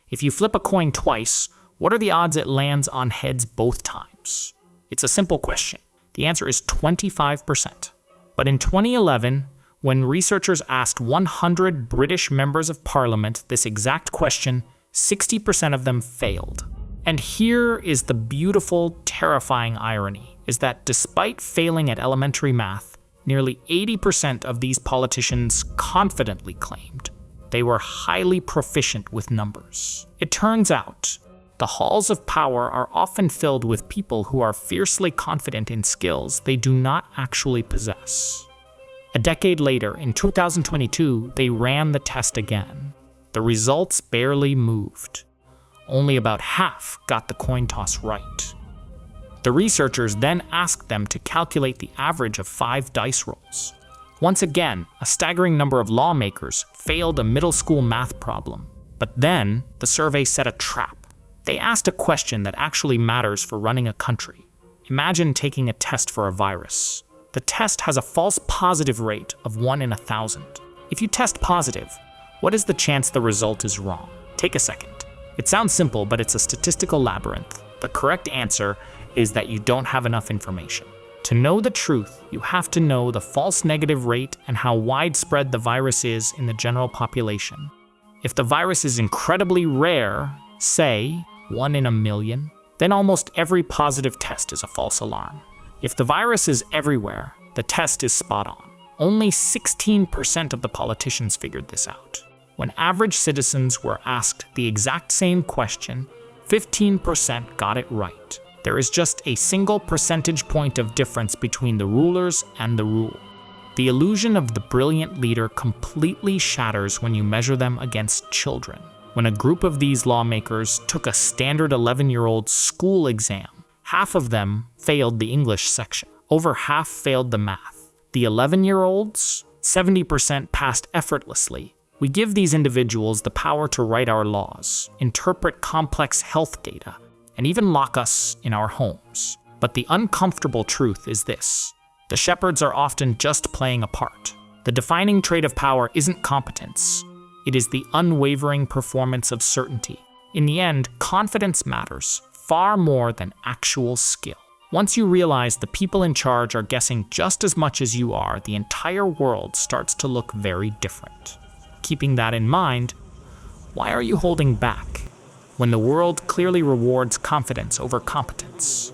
If you flip a coin twice, what are the odds it lands on heads both times? It's a simple question. The answer is 25%. But in 2011, when researchers asked 100 British members of parliament this exact question, 60% of them failed. And here is the beautiful, terrifying irony, is that despite failing at elementary math, nearly 80% of these politicians confidently claimed they were highly proficient with numbers. It turns out, the halls of power are often filled with people who are fiercely confident in skills they do not actually possess. A decade later, in 2022, they ran the test again. The results barely moved. Only about half got the coin toss right. The researchers then asked them to calculate the average of 5 dice rolls. Once again, a staggering number of lawmakers failed a middle school math problem. But then, the survey set a trap. They asked a question that actually matters for running a country. Imagine taking a test for a virus. The test has a false positive rate of 1 in 1,000. If you test positive, what is the chance the result is wrong? Take a second. It sounds simple, but it's a statistical labyrinth. The correct answer is that you don't have enough information. To know the truth, you have to know the false negative rate and how widespread the virus is in the general population. If the virus is incredibly rare, say 1 in a million, then almost every positive test is a false alarm. If the virus is everywhere, the test is spot on. Only 16% of the politicians figured this out. When average citizens were asked the exact same question, 15% got it right. There is just a single percentage point of difference between the rulers and the rule. The illusion of the brilliant leader completely shatters when you measure them against children. When a group of these lawmakers took a standard 11-year-old school exam, half of them failed the English section. Over half failed the math. The 11-year-olds, 70% passed effortlessly. We give these individuals the power to write our laws, interpret complex health data, and even lock us in our homes. But the uncomfortable truth is this: the shepherds are often just playing a part. The defining trait of power isn't competence. It is the unwavering performance of certainty. In the end, confidence matters far more than actual skill. Once you realize the people in charge are guessing just as much as you are, the entire world starts to look very different. Keeping that in mind, why are you holding back when the world clearly rewards confidence over competence?